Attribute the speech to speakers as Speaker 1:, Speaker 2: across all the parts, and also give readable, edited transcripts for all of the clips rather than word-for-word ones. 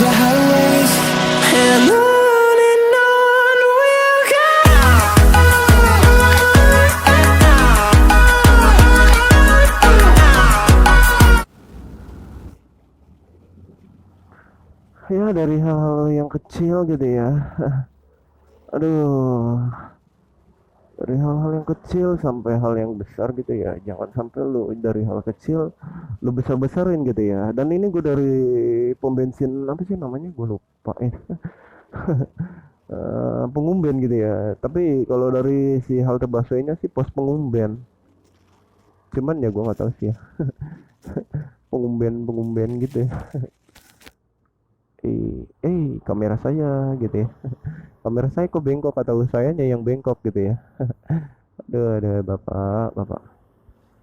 Speaker 1: the highways, and on we'll go.
Speaker 2: Ya dari hal yang kecil gitu ya. Aduh, dari hal-hal yang kecil sampai hal yang besar gitu ya. Jangan sampai lu dari hal kecil lu besar-besarin gitu ya. Dan ini gue dari pom bensin apa sih namanya, gue lupa ya. Pengumben gitu ya. Tapi kalau dari si halte busway-nya sih pos pengumben. Cuman ya gue nggak tahu sih ya. Pengumben gitu ya. Kamera saya gitu ya. Kamera saya kok bengkok atau sayanya yang bengkok gitu ya. Aduh, bapak.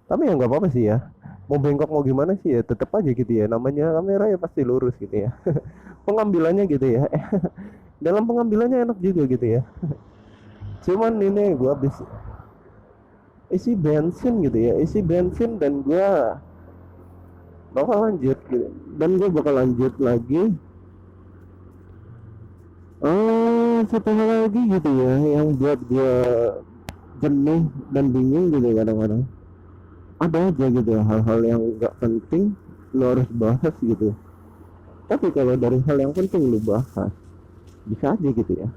Speaker 2: Tapi ya nggak apa-apa sih ya. Mau bengkok mau gimana sih ya, tetap aja gitu ya. Namanya kamera ya pasti lurus gitu ya. Pengambilannya gitu ya. Dalam pengambilannya enak juga gitu ya. Cuman ini gua habis isi bensin gitu ya. Isi bensin dan gua bakal lanjut gitu. Dan gua bakal lanjut lagi. Satu hal lagi gitu ya yang buat gua jenuh dan bingung gitu kadang-kadang. Ada aja gitu hal-hal yang nggak penting lo harus bahas gitu, tapi kalau dari hal yang penting lo bahas bisa aja gitu ya.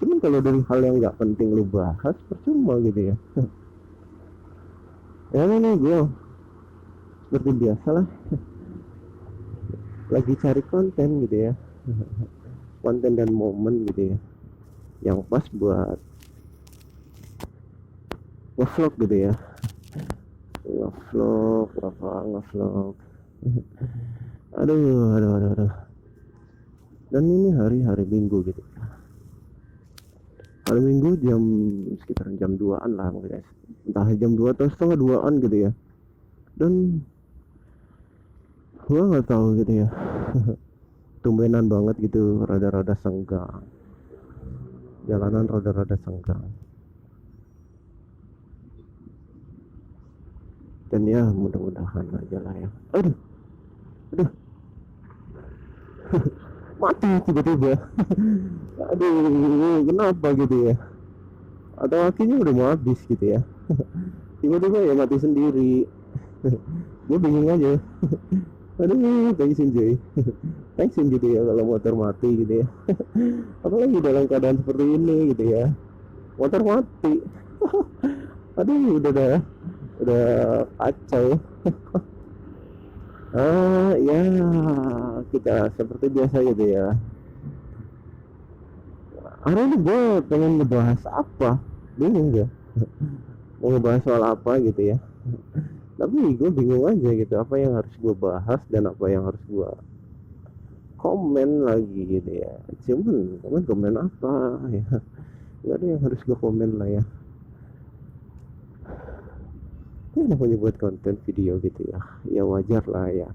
Speaker 2: Cuman kalau dari hal yang nggak penting lo bahas percuma gitu ya. Ya ini gue seperti biasa lah, lagi cari konten gitu ya. Konten dan momen gitu ya yang pas buat nge-vlog gitu ya. Nge-vlog aduh. Dan ini hari Minggu gitu. Hari Minggu jam sekitar jam 2-an lah mungkin ya. Entah jam 2 atau setengah 2-an gitu ya. Dan gua nggak tahu gitu ya. Tumbenan banget gitu, rada-rada senggang. Jalanan rada-rada senggang. Dan ya mudah-mudahan aja lah ya. Aduh. Mati tiba-tiba. Aduh, kenapa gitu ya? Atau akhirnya udah mau habis gitu ya. Tiba-tiba ya mati sendiri. Gue bingung aja. Aduh, thanksin Joy. Thanksin gitu ya kalau motor mati gitu ya. Apalagi dalam keadaan seperti ini gitu ya. Motor mati. Aduh, udah kacau. Ya kita seperti biasa gitu ya. Hari ini gue pengen ngebahas apa? Bingung gak? Mau ngebahas soal apa gitu ya. Tapi gue bingung aja gitu, apa yang harus gue bahas dan apa yang harus gue komen lagi gitu ya. Cuman komen apa ya, gak ada yang harus gue komen lah ya. Ya namanya buat konten video gitu ya, ya wajar lah ya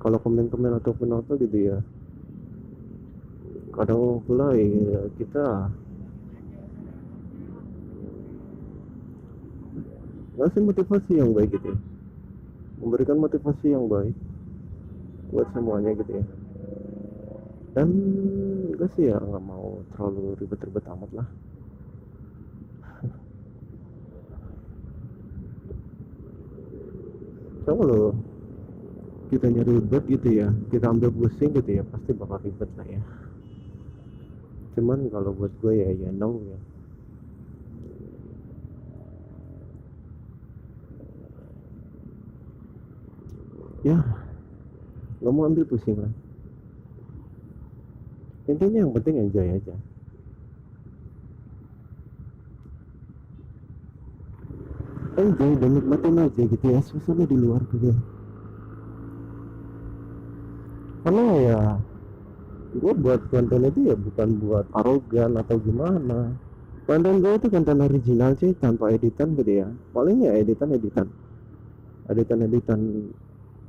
Speaker 2: kalau komen-komen ataupun apa gitu ya. Kadang pula ya kita ngasih motivasi yang baik gitu ya, memberikan motivasi yang baik buat semuanya gitu ya. Dan gue sih ya nggak mau terlalu ribet-ribet amat lah. Kalau kita nyari ribet gitu ya, kita ambil pusing gitu ya, pasti bakal ribet lah ya. Cuman kalau buat gue ya no ya. Ya nggak mau ambil pusing lah. Intinya yang penting enjoy aja. Enjoy dan nikmatin aja gitu ya suasana di luar gitu ya. Karena ya gue buat konten itu ya bukan buat arogan atau gimana. Konten gue itu konten original sih, tanpa editan gitu ya. Paling ya editan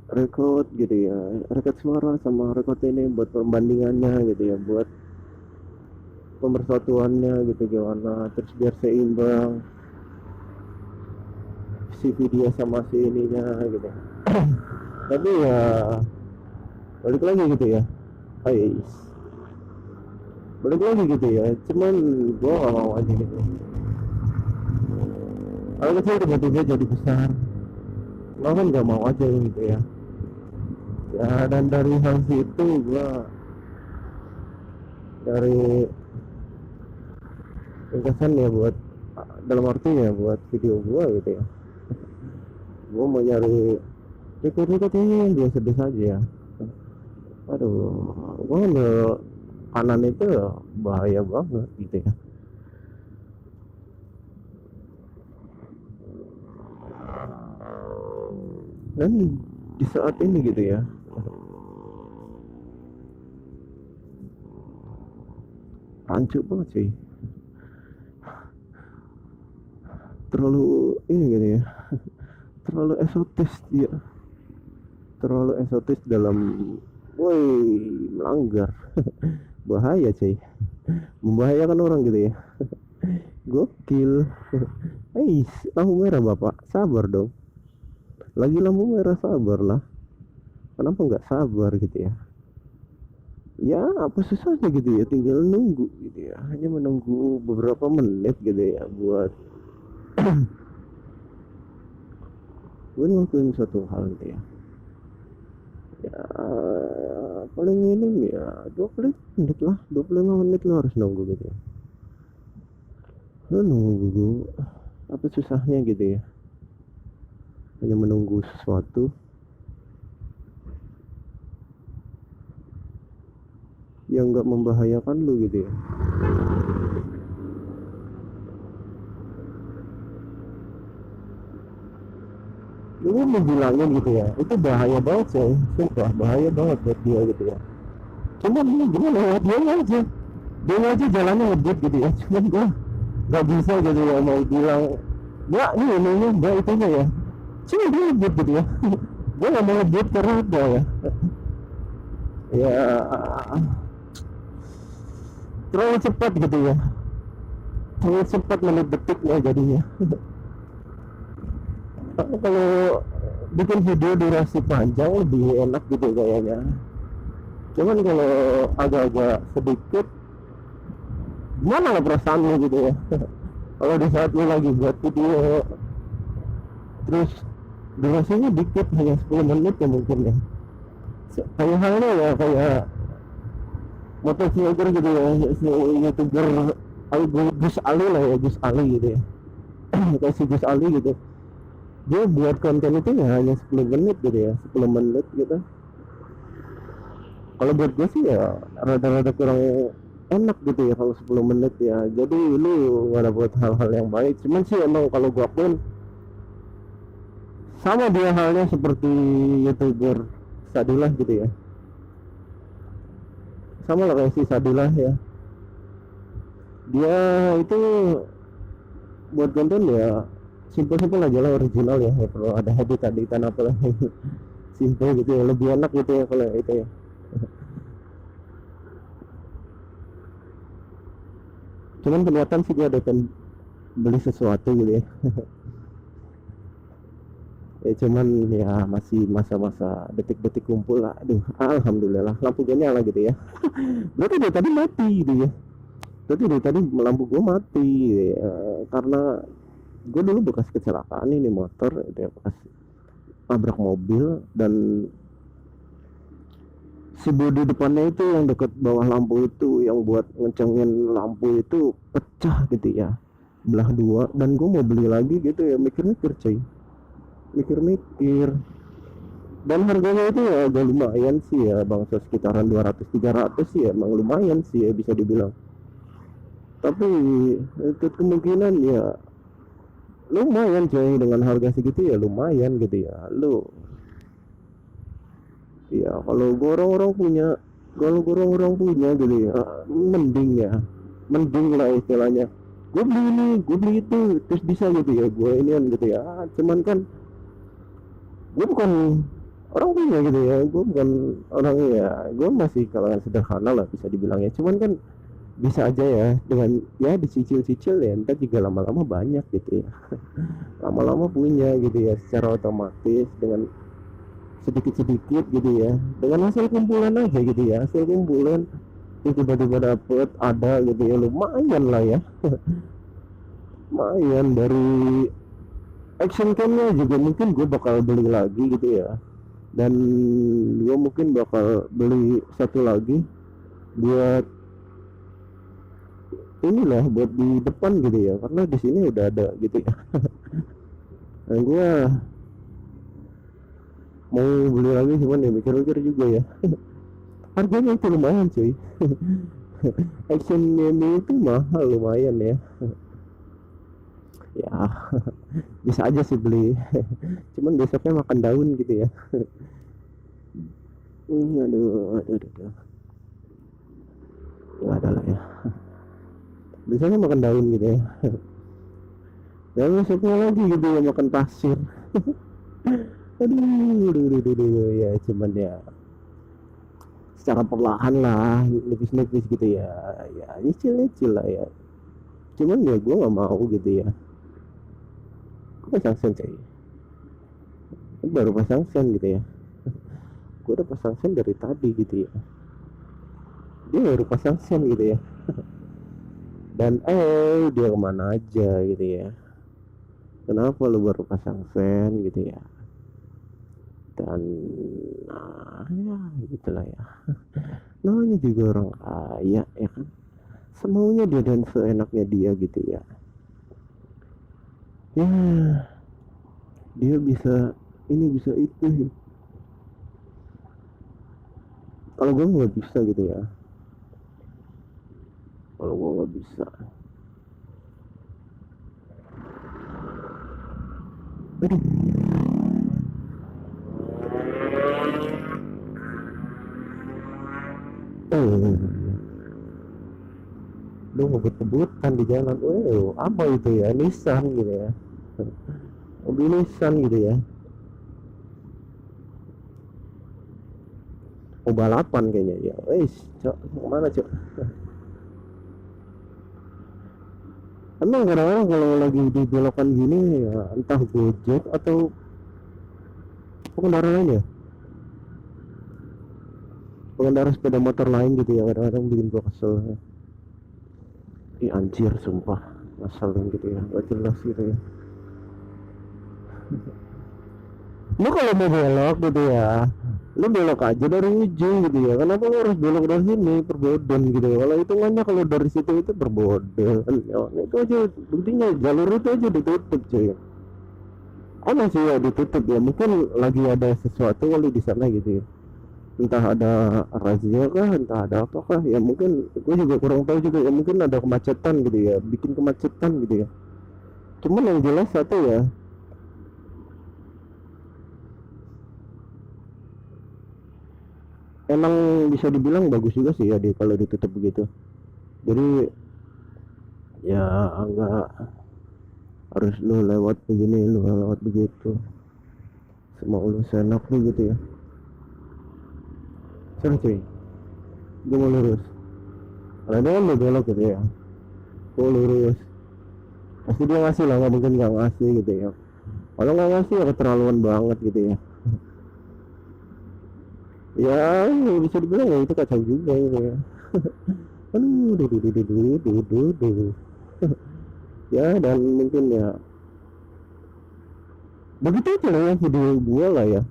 Speaker 2: record gitu ya, record suara sama record ini buat pembandingannya gitu ya, buat pemersatuannya gitu gimana, terus biar seimbang si video sama si ininya gitu. Tapi ya balik lagi gitu ya, Ais, balik lagi gitu ya, cuman gue gak mau aja gitu. Kalau kecil tiba-tiba jadi besar, gue kan gak mau aja gitu ya. Ya dan dari hal itu gue dari ringkasan ya buat dalam arti ya buat video gue gitu ya. Gue mau nyari record-recordnya yang biasa-biasa aja ya. Aduh, gue ngambil kanan itu bahaya banget gitu ya. Dan di saat ini gitu ya, rancu banget sih. Terlalu ini gitu ya, terlalu eksotis dia, terlalu eksotis dalam, woi, melanggar. Bahaya cuy, membahayakan orang gitu ya. Gokil. Lampu merah bapak, sabar dong. Lagi lampu merah, sabar lah. Kenapa nggak sabar gitu ya? Ya apa susahnya gitu ya, tinggal nunggu gitu ya, hanya menunggu beberapa menit gitu ya buat gue ngelakuin suatu hal gitu ya. Ya paling minim ya 20 menit lah, 25 menit lo harus nunggu gitu ya. Lo nunggu, apa susahnya gitu ya, hanya menunggu sesuatu yang nggak membahayakan lo gitu ya. Lu mau bilangin gitu ya, itu bahaya banget sih, sumpah bahaya banget buat dia gitu ya. Cuman ini gimana ya, dia aja jalannya ngebut gitu ya. Cuman gua nggak bisa gitu ya mau bilang, ya ini ininya, ya itunya ya. Cuma dia ngebut gitu ya. Gua nggak mau ngebut karena ada ya. Ya terlalu cepat gitu ya. Terlalu cepat menit detiknya jadinya. Kalau bikin video durasi panjang lebih enak gitu kayaknya. Cuman kalau agak-agak sedikit, gimana lah perasaannya gitu ya. Kalau di saat lu lagi buat video terus durasinya dikit, hanya 10 menit ya mungkin ya. Kayak halnya ya kayak motovlogger gitu ya, si youtuber Gus Ali lah ya, Gus Ali gitu ya. Kayak si Gus Ali gitu, dia buat konten itu ya hanya 10 menit gitu ya, 10 menit gitu. Kalau buat gue sih ya rada-rada kurang enak gitu ya kalau 10 menit ya. Jadi lu gak dapet hal-hal yang baik. Cuman sih emang kalau gue pun sama dia halnya seperti youtuber Sadilah gitu ya, sama lah kayak si Sadilah ya. Dia itu buat konten ya simpel-simpel aja lah, original ya, nggak perlu ada editan apa lah. Simpel gitu ya, lebih enak gitu ya kalau itu ya. Cuman kelihatan sih dia ada beli sesuatu gitu ya. Ya cuman ya masih masa-masa detik-detik kumpul lah. Aduh, alhamdulillah lampu gue nyala gitu ya. Berarti dari tadi mati gitu ya. Berarti dari tadi lampu gue mati gitu ya. Karena gue dulu bekas kecelakaan ini motor itu ya, bekas tabrak mobil, dan si bodi depannya itu yang dekat bawah lampu itu yang buat ngencengin lampu itu pecah gitu ya, belah dua. Dan gue mau beli lagi gitu ya, mikir-mikir cuy, mikir-mikir, dan harganya itu ya agak lumayan sih ya bangsa, sekitaran 200-300 sih ya, emang lumayan sih ya bisa dibilang. Tapi itu kemungkinan ya lumayan coy, dengan harga segitu ya lumayan gitu ya. Lu ya kalau orang-orang punya gitu ya, mending lah istilahnya, gue beli ini gue beli itu terus bisa gitu ya, gue inian gitu ya. Cuman kan gue bukan orang punya gitu ya, gue bukan orang ya, gue masih kalangan sederhana lah bisa dibilangnya. Cuman kan bisa aja ya dengan ya dicicil-cicil ya, ntar juga lama-lama banyak gitu ya. Lama-lama punya gitu ya secara otomatis, dengan sedikit-sedikit gitu ya, dengan hasil kumpulan aja gitu ya, hasil kumpulan tiba-tiba dapet ada gitu ya, lumayan lah ya. Lumayan. Dari action camnya juga mungkin gue bakal beli lagi gitu ya, dan gue mungkin bakal beli satu lagi buat inilah, buat di depan gitu ya, karena di sini udah ada gitu ya. Nah, gue mau beli lagi, cuman ya mikir-mikir juga ya, harganya itu lumayan cuy. Action ini itu mahal lumayan ya. Ya bisa aja sih beli. Cuman besoknya makan daun gitu ya. Aduh. Nggak ada lah ya, biasanya makan daun gitu ya. Dan besoknya lagi gitu ya makan pasir. Aduh, ya cuman ya secara perlahan lah, nipis-nipis gitu ya, ya nyicil lah ya. Cuman ya gue nggak mau gitu ya, gue pasang sen coy, baru pasang sen gitu ya, gue udah pasang sen dari tadi gitu ya, dia baru pasang sen gitu ya. Dan dia kemana aja gitu ya, kenapa lu baru pasang sen gitu ya. Dan nah ya gitulah ya, namanya juga orang kaya ya kan, semaunya dia dan seenaknya dia gitu ya. Ya dia bisa ini bisa itu, kalau gue nggak bisa gitu ya, kalau gue nggak bisa. Aduh. Lu ngebut-ngebutan di jalan, apa itu ya, Nissan gitu ya, mobil Nissan gitu ya, mau balapan kayaknya ya. Cok, mana cok? Emang kadang-kadang kalau lagi di belokan gini ya, entah Gojek atau pengendara lain ya, pengendara sepeda motor lain gitu ya, kadang-kadang bikin gua kesel ya. Anjir sumpah, ngeselin gitu ya, gak jelas gitu ya. Lu kalau mau belok gitu ya, lu belok aja dari ujung gitu ya, kenapa lu harus belok dari sini, perboden gitu ya. Kalau hitungannya kalau dari situ itu perboden ya, itu aja buktinya, jalur itu aja ditutup cuy. Sih ya ditutup ya, mungkin lagi ada sesuatu kali di sana gitu ya, entah ada razia kah, entah ada apakah ya, mungkin gue juga kurang tahu juga ya, mungkin ada kemacetan gitu ya, bikin kemacetan gitu ya. Cuman yang jelas satu ya, emang bisa dibilang bagus juga sih ya di kalau ditutup begitu. Jadi ya enggak harus lu lewat begini, lu lewat begitu, semua lu senak lu gitu ya. Sorry cuy, gue mau lurus, karena dia kan mau belok gitu ya, gue lurus, pasti dia ngasih lah, nggak mungkin nggak ngasih gitu ya. Kalau nggak ngasih ya keterlaluan banget gitu ya. Ya bisa dibilang ya itu kacau juga gitu ya. Aduh. Ya dan mungkin ya begitu aja lah ya video gue lah ya.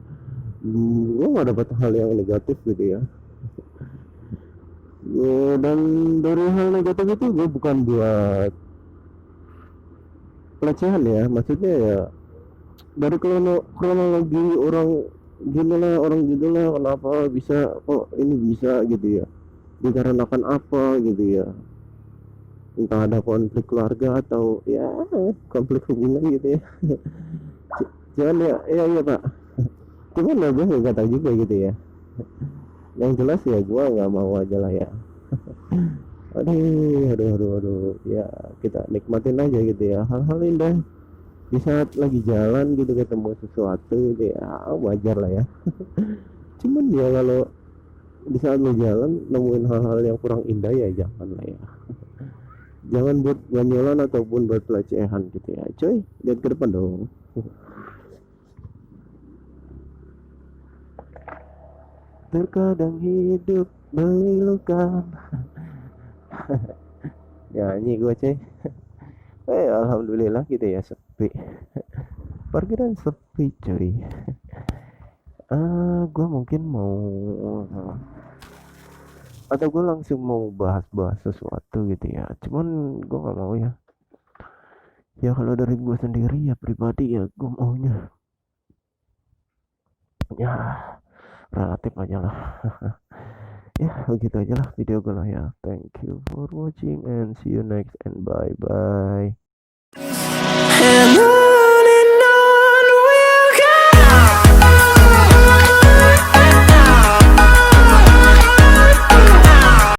Speaker 2: Gue gak dapat hal yang negatif gitu ya. Dan dari hal negatif itu gue bukan buat pelecehan ya, maksudnya ya dari kronologi orang gini lah, orang gitu lah, kenapa bisa kok ini bisa gitu ya, dikarenakan apa gitu ya, entah ada konflik keluarga atau ya konflik hubungan gitu ya. Jangan ya pak, cuman ya gue nggak tahu juga gitu ya, yang jelas ya gue nggak mau aja lah ya. Aduh, ya kita nikmatin aja gitu ya, hal-hal indah di saat lagi jalan gitu, ketemu sesuatu gitu ya, wajar lah ya. Cuman ya kalau di saat lo jalan nemuin hal-hal yang kurang indah ya jangan lah ya. Jangan buat ganyolan ataupun buat pelecehan gitu ya coy, lihat ke depan dong. terkadang hidup memilukan. Nyanyi gue cuy. Alhamdulillah gitu ya, sepi. Parkiran sepi cuy. Gue mungkin mau, atau gue langsung mau bahas-bahas sesuatu gitu ya. Cuman gue gak mau ya. Ya kalau dari gue sendiri ya pribadi ya gue maunya ya relatif aja lah. Ya begitu aja lah video gue lah ya. Thank you for watching and see you next and bye bye.
Speaker 1: and